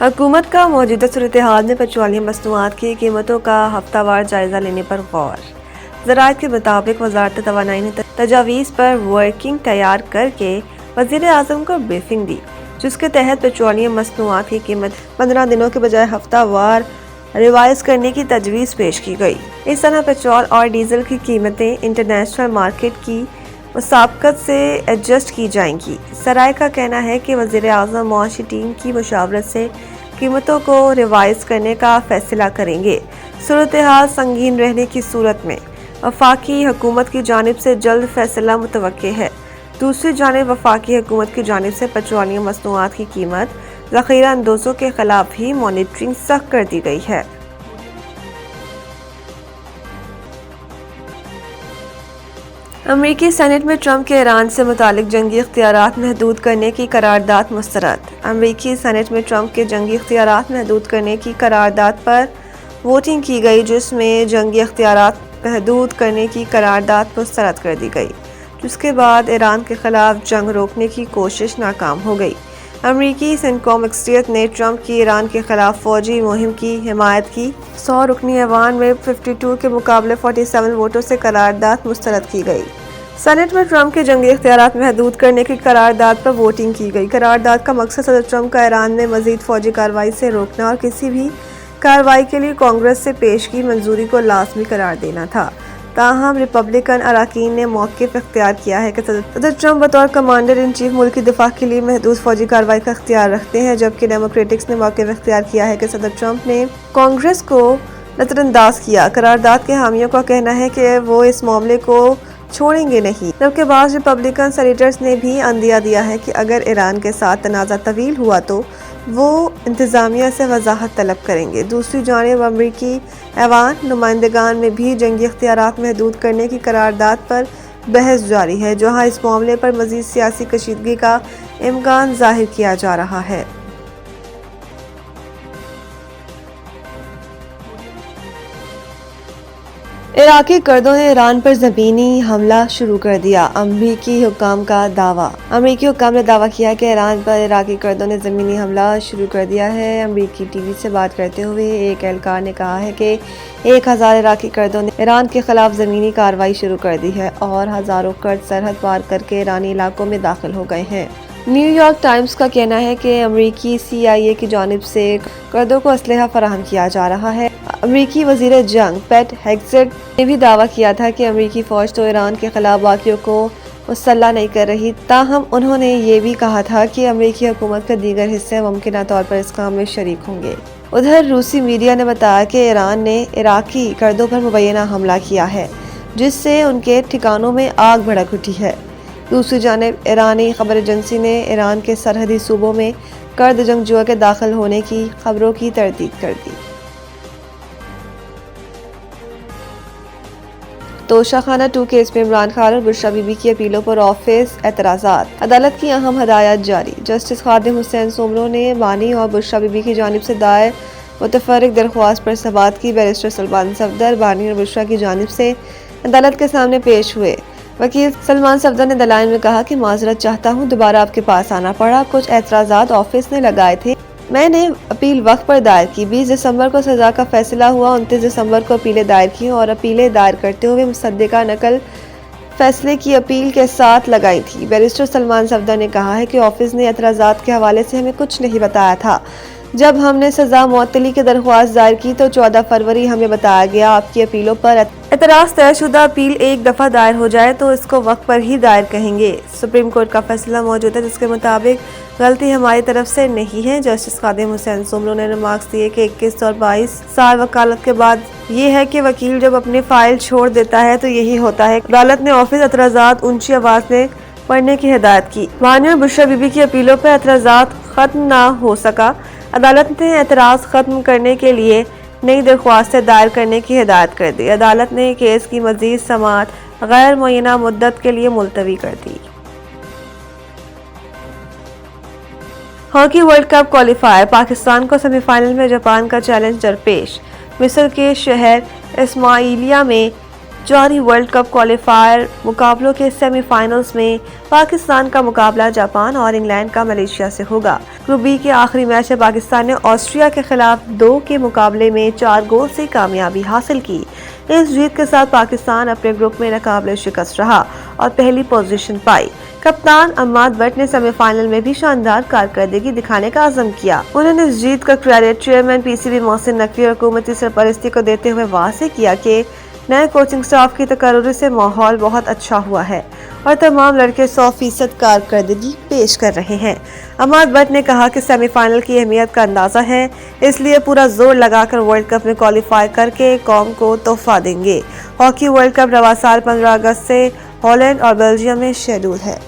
حکومت کا موجودہ صورتحال میں پیٹرولیم مصنوعات کی قیمتوں کا ہفتہ وار جائزہ لینے پر غور۔ ذرائع کے مطابق وزارت توانائی نے تجاویز پر ورکنگ تیار کر کے وزیر اعظم کو بریفنگ دی، جس کے تحت پیٹرولیم مصنوعات کی قیمت 15 دنوں کے بجائے ہفتہ وار ریوائز کرنے کی تجویز پیش کی گئی۔ اس طرح پیٹرول اور ڈیزل کی قیمتیں انٹرنیشنل مارکیٹ کی مسابقت سے ایڈجسٹ کی جائیں گی۔ ذرائع کا کہنا ہے کہ وزیر اعظم معاشی ٹیم کی مشاورت سے قیمتوں کو ریوائز کرنے کا فیصلہ کریں گے۔ صورتحال سنگین رہنے کی صورت میں وفاقی حکومت کی جانب سے جلد فیصلہ متوقع ہے۔ دوسری جانب وفاقی حکومت کی جانب سے پیٹرولیم مصنوعات کی قیمت ذخیرہ اندوزوں کے خلاف بھی مانیٹرنگ سخت کر دی گئی ہے۔ امریکی سینیٹ میں ٹرمپ کے ایران سے متعلق جنگی اختیارات محدود کرنے کی قرارداد مسترد۔ امریکی سینیٹ میں ٹرمپ کے جنگی اختیارات محدود کرنے کی قرارداد پر ووٹنگ کی گئی، جس میں جنگی اختیارات محدود کرنے کی قرارداد مسترد کر دی گئی، جس کے بعد ایران کے خلاف جنگ روکنے کی کوشش ناکام ہو گئی۔ امریکی سینکوم اکثریت نے ٹرمپ کی ایران کے خلاف فوجی مہم کی حمایت کی۔ 100 رکنی ایوان میں 52 کے مقابلے 47 ووٹوں سے قرارداد مسترد کی گئی۔ سینیٹ میں ٹرمپ کے جنگی اختیارات محدود کرنے کی قرارداد پر ووٹنگ کی گئی۔ قرارداد کا مقصد صدر ٹرمپ کا ایران میں مزید فوجی کارروائی سے روکنا اور کسی بھی کارروائی کے لیے کانگریس سے پیش کی منظوری کو لازمی قرار دینا تھا۔ تاہم ریپبلکن اراکین نے موقف اختیار کیا ہے کہ صدر ٹرمپ بطور کمانڈر ان چیف ملکی دفاع کے لیے محدود فوجی کارروائی کا اختیار رکھتے ہیں، جبکہ ڈیموکریٹکس نے موقف اختیار کیا ہے کہ صدر ٹرمپ نے کانگریس کو نظر انداز کیا۔ قرارداد کے حامیوں کا کہنا ہے کہ وہ اس معاملے کو چھوڑیں گے نہیں، جبکہ بعض ریپبلکن سینیٹرز نے بھی عندیہ دیا ہے کہ اگر ایران کے ساتھ تنازع طویل ہوا تو وہ انتظامیہ سے وضاحت طلب کریں گے۔ دوسری جانب امریکی ایوان نمائندگان میں بھی جنگی اختیارات محدود کرنے کی قرارداد پر بحث جاری ہے، جہاں اس معاملے پر مزید سیاسی کشیدگی کا امکان ظاہر کیا جا رہا ہے۔ عراقی کردوں نے ایران پر زمینی حملہ شروع کر دیا، امریکی حکام کا دعویٰ۔ امریکی حکام نے دعویٰ کیا کہ ایران پر عراقی کردوں نے زمینی حملہ شروع کر دیا ہے۔ امریکی ٹی وی سے بات کرتے ہوئے ایک اہلکار نے کہا ہے کہ 1000 عراقی کردوں نے ایران کے خلاف زمینی کارروائی شروع کر دی ہے اور ہزاروں کرد سرحد پار کر کے ایرانی علاقوں میں داخل ہو گئے ہیں۔ نیو یارک ٹائمز کا کہنا ہے کہ امریکی CIA کی جانب سے کردوں کو اسلحہ فراہم کیا جا رہا ہے۔ امریکی وزیر جنگ پیٹ ہیگسیٹ نے بھی دعویٰ کیا تھا کہ امریکی فوج تو ایران کے خلاف باغیوں کو مسلح نہیں کر رہی، تاہم انہوں نے یہ بھی کہا تھا کہ امریکی حکومت کے دیگر حصے ممکنہ طور پر اس کام میں شریک ہوں گے۔ ادھر روسی میڈیا نے بتایا کہ ایران نے عراقی کردوں پر مبینہ حملہ کیا ہے، جس سے ان کے ٹھکانوں میں آگ بھڑک اٹھی ہے۔ دوسری جانب ایرانی خبر ایجنسی نے ایران کے سرحدی صوبوں میں کرد جنگجوؤں کے داخل ہونے کی خبروں کی تردید کر دی۔ توشہ خانہ 2 کیس میں عمران خان اور بشریٰ بی بی کی اپیلوں پر آفس اعتراضات۔ عدالت کی اہم ہدایات جاری۔ جسٹس خادم حسین سومرو نے بانی اور بشریٰ بی بی کی جانب سے دائر متفرق درخواست پر سماعت کی۔ بیرسٹر سلمان صفدر بانی اور بشریٰ کی جانب سے عدالت کے سامنے پیش ہوئے۔ وکیل سلمان صفدر نے دلائل میں کہا کہ معذرت چاہتا ہوں، دوبارہ آپ کے پاس آنا پڑا، کچھ اعتراضات آفس نے لگائے تھے، میں نے اپیل وقت پر دائر کی، 20 دسمبر کو سزا کا فیصلہ ہوا، 29 دسمبر کو اپیلیں دائر کی اور اپیلیں دائر کرتے ہوئے مصدقہ نقل فیصلے کی اپیل کے ساتھ لگائی تھی۔ بیرسٹر سلمان صفدر نے کہا ہے کہ آفس نے اعتراضات کے حوالے سے ہمیں کچھ نہیں بتایا تھا۔ جب ہم نے سزا معطلی کی درخواست دائر کی تو 14 فروری ہمیں بتایا گیا آپ کی اپیلوں پر اعتراض طے شدہ اپیل ایک دفعہ دائر ہو جائے تو اس کو وقت پر ہی دائر کہیں گے۔ سپریم کورٹ کا فیصلہ موجود ہے، جس کے مطابق غلطی ہماری طرف سے نہیں ہے۔ جسٹس خادم حسین سومرو نے ریمارکس دیے کہ 21 اور 22 سال وکالت کے بعد یہ ہے کہ وکیل جب اپنی فائل چھوڑ دیتا ہے تو یہی ہوتا ہے۔ عدالت نے آفس اعتراضات اونچی آواز میں پڑھنے کی ہدایت کی۔ بانی اور بشریٰ بی بی کی اپیلوں پر اعتراضات ختم نہ ہو سکا، عدالت نے اعتراض ختم کرنے کے لیے نئی درخواستیں دائر کرنے کی ہدایت کر دی۔ عدالت نے کیس کی مزید سماعت غیر معینہ مدت کے لیے ملتوی کر دی۔ Hockey world cup qualifier, Pakistan کو سیمی فائنل میں جاپان کا چیلنج درپیش۔ مصر کے شہر اسماعیلیہ میں جاری ورلڈ کپ کوالیفائر مقابلوں کے سیمی فائنلز میں پاکستان کا مقابلہ جاپان اور انگلینڈ کا ملیشیا سے ہوگا۔ گروپ بی کے آخری میچ میں پاکستان نے آسٹریا کے خلاف 2 کے مقابلے میں 4 گول سے کامیابی حاصل کی۔ اس جیت کے ساتھ پاکستان اپنے گروپ میں ناقابل شکست رہا اور پہلی پوزیشن پائی۔ کپتان عماد بٹ نے سیمی فائنل میں بھی شاندار کارکردگی دکھانے کا عزم کیا۔ انہوں نے اس جیت کا credit chairman P C B Mohsin Naqvi اور حکومتی سرپرستی کو دیتے ہوئے واضح کیا کہ نئے کوچنگ سٹاف کی تقرری سے ماحول بہت اچھا ہوا ہے اور تمام لڑکے 100% کارکردگی پیش کر رہے ہیں۔ عماد بٹ نے کہا کہ سیمی فائنل کی اہمیت کا اندازہ ہے، اس لیے پورا زور لگا کر ورلڈ کپ میں کوالیفائی کر کے قوم کو تحفہ دیں گے۔ ہاکی ورلڈ کپ رواں سال 15 اگست سے ہالینڈ اور بیلجیم میں شیڈول ہے۔